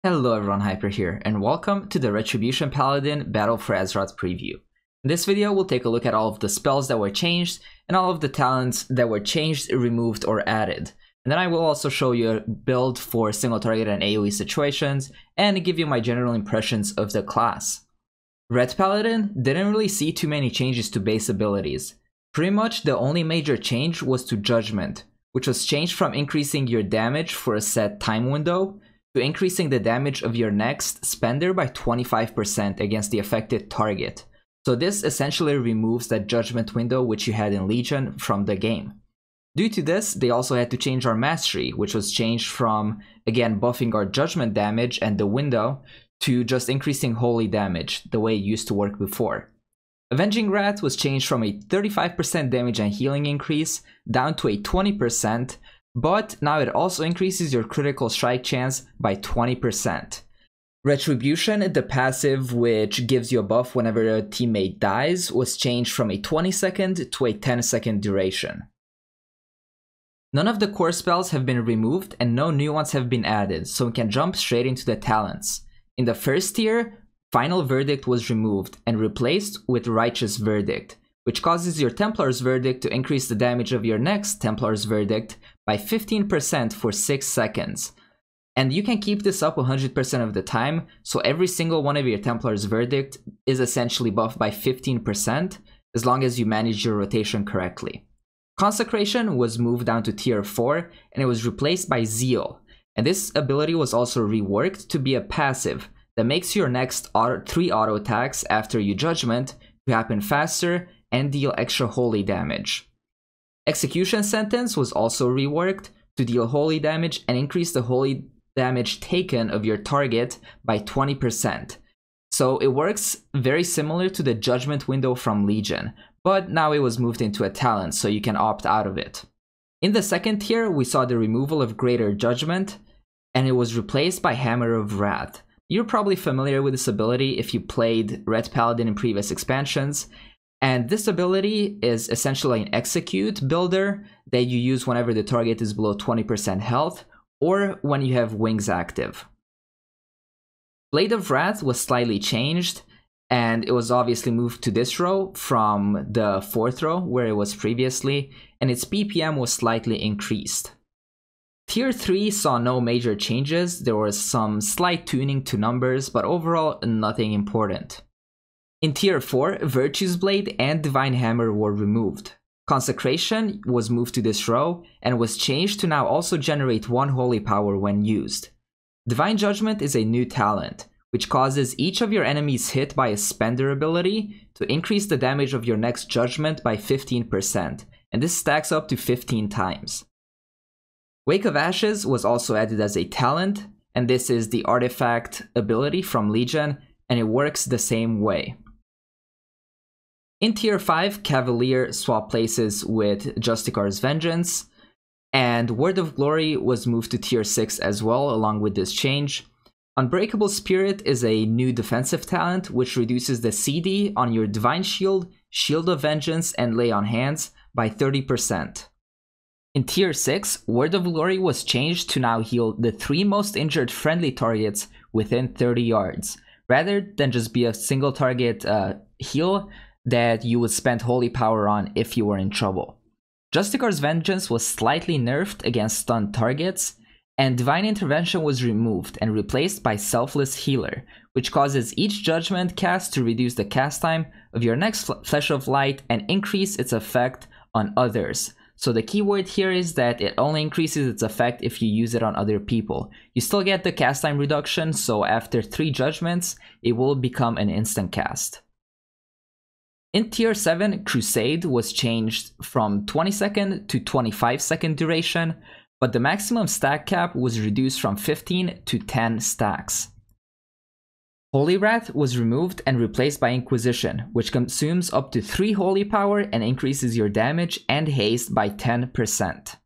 Hello everyone, Hyper here, and welcome to the Retribution Paladin Battle for Azeroth preview. In this video, we'll take a look at all of the spells that were changed, and all of the talents that were changed, removed, or added. And then I will also show you a build for single target and AoE situations, and give you my general impressions of the class. Ret Paladin didn't really see too many changes to base abilities. Pretty much the only major change was to Judgement, which was changed from increasing your damage for a set time window to increasing the damage of your next spender by 25% against the affected target. So this essentially removes that Judgement window which you had in Legion from the game. Due to this, they also had to change our mastery, which was changed from, again, buffing our Judgement damage and the window, to just increasing holy damage, the way it used to work before. Avenging Wrath was changed from a 35% damage and healing increase down to a 20%, but now it also increases your critical strike chance by 20%. Retribution, the passive which gives you a buff whenever a teammate dies, was changed from a 20-second to a 10-second duration. None of the core spells have been removed and no new ones have been added, so we can jump straight into the talents. In the first tier, Final Verdict was removed and replaced with Righteous Verdict, which causes your Templar's Verdict to increase the damage of your next Templar's Verdict by 15% for 6 seconds. And you can keep this up 100% of the time, so every single one of your Templar's Verdict is essentially buffed by 15%, as long as you manage your rotation correctly. Consecration was moved down to tier 4, and it was replaced by Zeal. And this ability was also reworked to be a passive that makes your next 3 auto attacks after you Judgement to happen faster and deal extra holy damage. Execution Sentence was also reworked to deal holy damage and increase the holy damage taken of your target by 20%. So it works very similar to the Judgement window from Legion, but now it was moved into a talent, so you can opt out of it. In the second tier, we saw the removal of Greater Judgement, and it was replaced by Hammer of Wrath. You're probably familiar with this ability if you played Ret Paladin in previous expansions, and this ability is essentially an execute builder that you use whenever the target is below 20% health, or when you have wings active. Blade of Wrath was slightly changed, and it was obviously moved to this row from the 4th row where it was previously, and its PPM was slightly increased. Tier 3 saw no major changes. There was some slight tuning to numbers, but overall nothing important. In Tier 4, Virtue's Blade and Divine Hammer were removed. Consecration was moved to this row and was changed to now also generate 1 holy power when used. Divine Judgement is a new talent, which causes each of your enemies hit by a spender ability to increase the damage of your next Judgement by 15%, and this stacks up to 15 times. Wake of Ashes was also added as a talent, and this is the artifact ability from Legion, and it works the same way. In Tier 5, Cavalier swapped places with Justicar's Vengeance, and Word of Glory was moved to Tier 6 as well, along with this change. Unbreakable Spirit is a new defensive talent, which reduces the CD on your Divine Shield, Shield of Vengeance, and Lay on Hands by 30%. In Tier 6, Word of Glory was changed to now heal the 3 most injured friendly targets within 30 yards, rather than just be a single target heal that you would spend holy power on if you were in trouble. Justicar's Vengeance was slightly nerfed against stunned targets, and Divine Intervention was removed and replaced by Selfless Healer, which causes each Judgement cast to reduce the cast time of your next Flash of Light and increase its effect on others. So the keyword here is that it only increases its effect if you use it on other people. You still get the cast time reduction, so after 3 Judgments, it will become an instant cast. In Tier 7, Crusade was changed from 20-second to 25-second duration, but the maximum stack cap was reduced from 15 to 10 stacks. Holy Wrath was removed and replaced by Inquisition, which consumes up to 3 holy power and increases your damage and haste by 10%.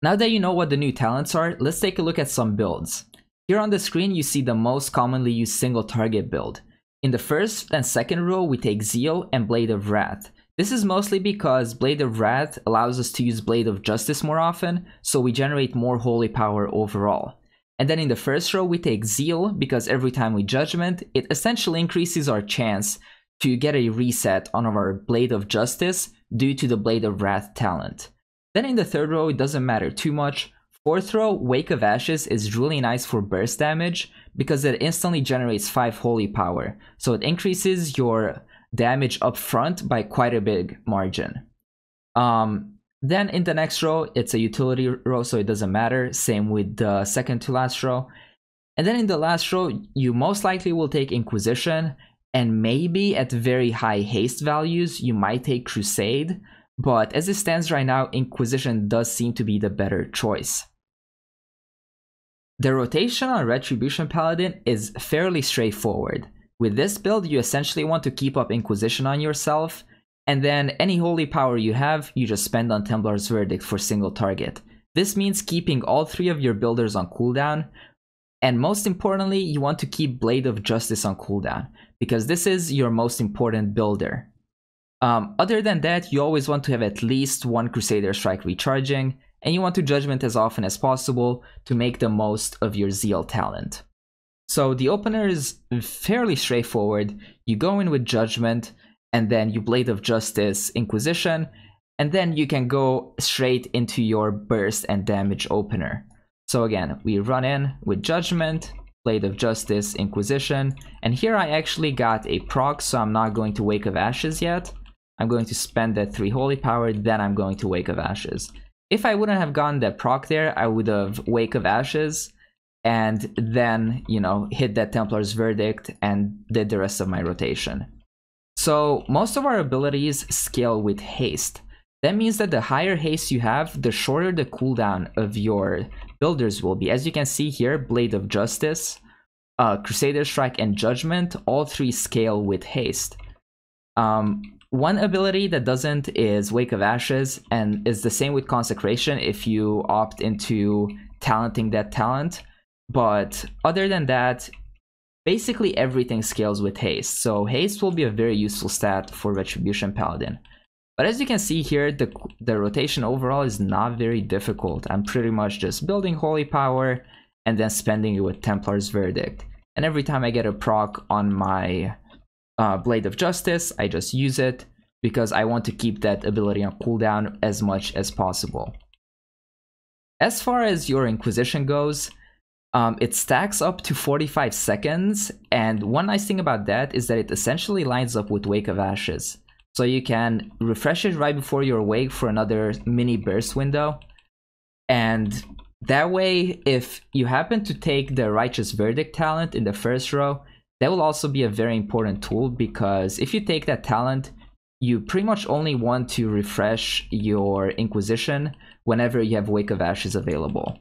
Now that you know what the new talents are, let's take a look at some builds. Here on the screen you see the most commonly used single target build. In the first and second row we take Zeal and Blade of Wrath. This is mostly because Blade of Wrath allows us to use Blade of Justice more often, so we generate more holy power overall. And then in the first row, we take Zeal, because every time we Judgment, it essentially increases our chance to get a reset on our Blade of Justice due to the Blade of Wrath talent. Then in the third row, it doesn't matter too much. Fourth row, Wake of Ashes is really nice for burst damage because it instantly generates 5 holy power. So it increases your damage up front by quite a big margin. Then in the next row, it's a utility row, so it doesn't matter. Same with the second to last row. And then in the last row, you most likely will take Inquisition, and maybe at very high haste values, you might take Crusade. But as it stands right now, Inquisition does seem to be the better choice. The rotation on Retribution Paladin is fairly straightforward. With this build, you essentially want to keep up Inquisition on yourself, and then any holy power you have, you just spend on Templar's Verdict for single target. This means keeping all 3 of your builders on cooldown, and most importantly, you want to keep Blade of Justice on cooldown, because this is your most important builder. Other than that, you always want to have at least 1 Crusader Strike recharging, and you want to Judgment as often as possible to make the most of your Zeal talent. So the opener is fairly straightforward. You go in with Judgment, and then you Blade of Justice, Inquisition, and then you can go straight into your burst and damage opener. So again, we run in with Judgment, Blade of Justice, Inquisition, and here I actually got a proc, so I'm not going to Wake of Ashes yet. I'm going to spend that 3 holy power, then I'm going to Wake of Ashes. If I wouldn't have gotten that proc there, I would have Wake of Ashes, and then, you know, hit that Templar's Verdict and did the rest of my rotation. So most of our abilities scale with haste. That means that the higher haste you have, the shorter the cooldown of your builders will be. As you can see here, Blade of Justice, Crusader Strike, and Judgment, all 3 scale with haste. One ability that doesn't is Wake of Ashes, and is the same with Consecration if you opt into talenting that talent. But other than that, basically everything scales with haste, so haste will be a very useful stat for Retribution Paladin. But as you can see here, the rotation overall is not very difficult. I'm pretty much just building holy power and then spending it with Templar's Verdict. And every time I get a proc on my Blade of Justice, I just use it because I want to keep that ability on cooldown as much as possible. As far as your Inquisition goes, it stacks up to 45 seconds, and one nice thing about that is that it essentially lines up with Wake of Ashes. So you can refresh it right before you're awake for another mini burst window, and that way, if you happen to take the Righteous Verdict talent in the first row, that will also be a very important tool, because if you take that talent, you pretty much only want to refresh your Inquisition whenever you have Wake of Ashes available.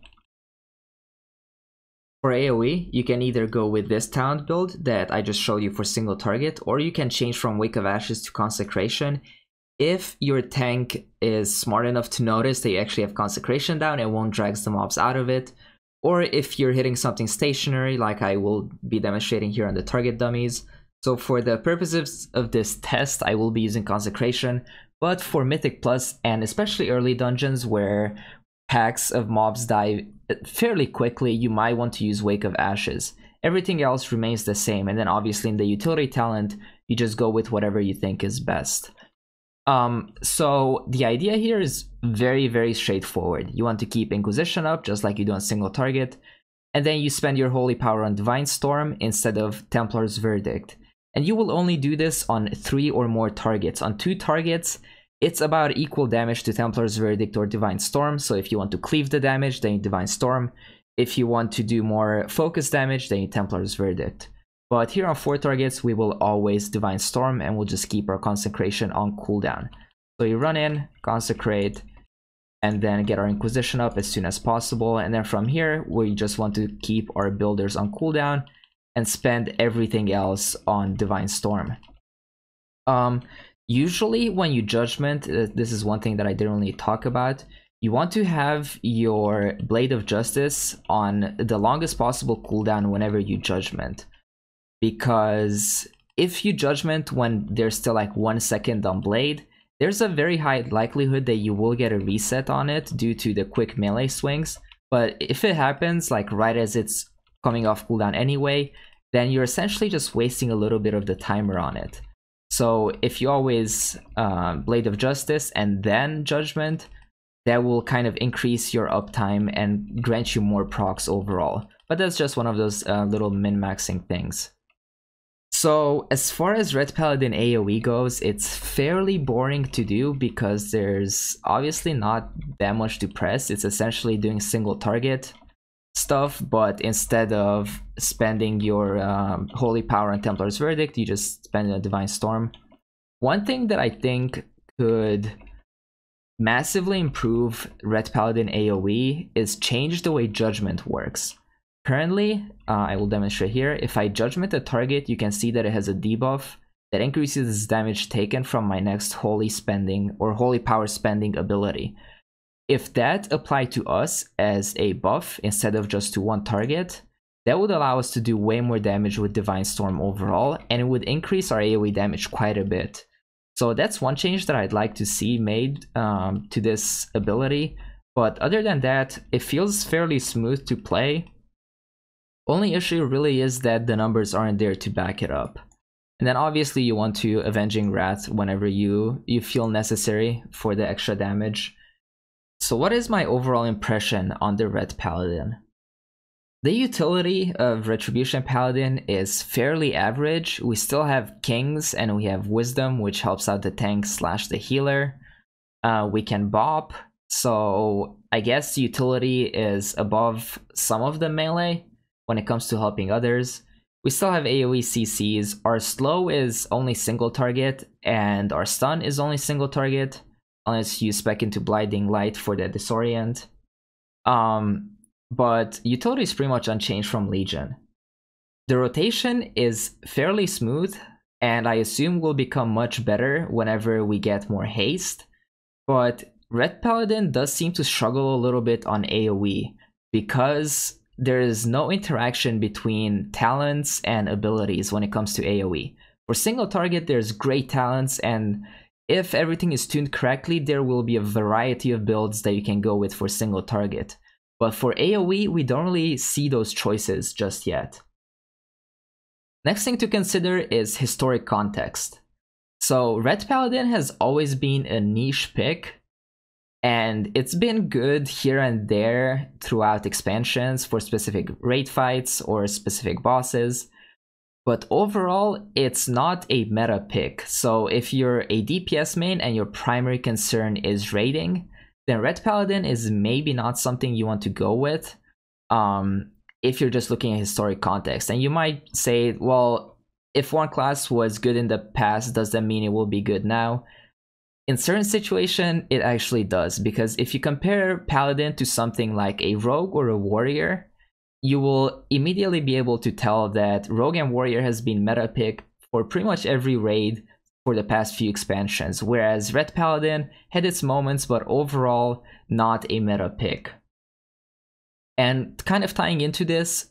For AoE, you can either go with this talent build that I just showed you for single target, or you can change from Wake of Ashes to Consecration. If your tank is smart enough to notice that you actually have Consecration down, it won't drag the mobs out of it. Or if you're hitting something stationary, like I will be demonstrating here on the target dummies. So for the purposes of this test, I will be using Consecration, but for Mythic Plus, and especially early dungeons where packs of mobs die fairly quickly, you might want to use Wake of Ashes. Everything else remains the same, and then obviously in the utility talent, you just go with whatever you think is best. So the idea here is very, very straightforward. You want to keep Inquisition up, just like you do on single target, and then you spend your holy power on Divine Storm instead of Templar's Verdict. And you will only do this on 3 or more targets. On 2 targets, it's about equal damage to Templar's Verdict or Divine Storm, so if you want to cleave the damage, then you Divine Storm. If you want to do more focus damage, then you Templar's Verdict. But here on 4 targets, we will always Divine Storm, and we'll just keep our Consecration on cooldown. So you run in, Consecrate, and then get our Inquisition up as soon as possible, and then from here, we just want to keep our builders on cooldown and spend everything else on Divine Storm. Usually when you Judgment, this is one thing that I didn't really talk about, you want to have your Blade of Justice on the longest possible cooldown whenever you Judgment. Because if you Judgment when there's still like 1 second on Blade, there's a very high likelihood that you will get a reset on it due to the quick melee swings. But if it happens like right as it's coming off cooldown anyway, then you're essentially just wasting a little bit of the timer on it. So if you always Blade of Justice and then Judgement, that will kind of increase your uptime and grant you more procs overall. But that's just one of those little min-maxing things. So as far as Red Paladin AoE goes, it's fairly boring to do because there's obviously not that much to press. It's essentially doing single target stuff, but instead of spending your Holy Power and Templar's Verdict, you just spend a Divine Storm. One thing that I think could massively improve Red Paladin AoE is change the way Judgement works. Currently, I will demonstrate here, if I Judgement a target, you can see that it has a debuff that increases damage taken from my next Holy Spending or Holy Power Spending ability. If that applied to us as a buff instead of just to one target, that would allow us to do way more damage with Divine Storm overall, and it would increase our AoE damage quite a bit. So that's one change that I'd like to see made to this ability, but other than that, it feels fairly smooth to play. Only issue really is that the numbers aren't there to back it up. And then obviously you want to Avenging Wrath whenever you feel necessary for the extra damage. So what is my overall impression on the Red Paladin? The utility of Retribution Paladin is fairly average. We still have Kings and we have Wisdom, which helps out the tank / the healer. We can bop, so I guess utility is above some of the melee when it comes to helping others. We still have AoE CCs. Our slow is only single target, and our stun is only single target, unless you spec into Blinding Light for the disorient. But utility is pretty much unchanged from Legion. The rotation is fairly smooth, and I assume will become much better whenever we get more haste. But Red Paladin does seem to struggle a little bit on AoE, because there is no interaction between talents and abilities when it comes to AoE. For single target, there's great talents, and if everything is tuned correctly, there will be a variety of builds that you can go with for single target. But for AoE, we don't really see those choices just yet. Next thing to consider is historic context. So Red Paladin has always been a niche pick, and it's been good here and there throughout expansions for specific raid fights or specific bosses. But overall, it's not a meta pick. So if you're a DPS main and your primary concern is raiding, then Red Paladin is maybe not something you want to go with if you're just looking at historic context. And you might say, well, if one class was good in the past, does that mean it will be good now? In certain situations, it actually does, because if you compare Paladin to something like a Rogue or a Warrior, you will immediately be able to tell that Rogue and Warrior has been meta pick for pretty much every raid for the past few expansions, whereas Red Paladin had its moments, but overall not a meta pick. And kind of tying into this,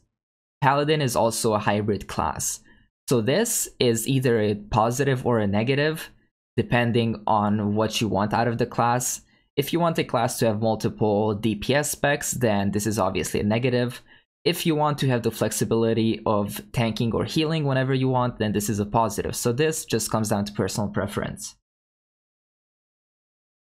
Paladin is also a hybrid class. So this is either a positive or a negative, depending on what you want out of the class. If you want a class to have multiple DPS specs, then this is obviously a negative. If you want to have the flexibility of tanking or healing whenever you want, then this is a positive. So this just comes down to personal preference.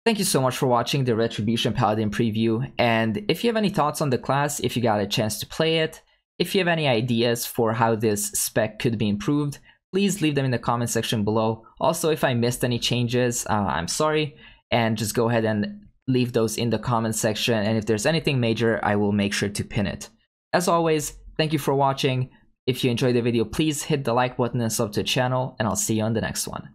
Thank you so much for watching the Retribution Paladin preview, and if you have any thoughts on the class, if you got a chance to play it, if you have any ideas for how this spec could be improved, please leave them in the comment section below. Also, if I missed any changes, I'm sorry, and just go ahead and leave those in the comment section, and if there's anything major, I will make sure to pin it. As always, thank you for watching. If you enjoyed the video, please hit the like button and sub to the channel, and I'll see you on the next one.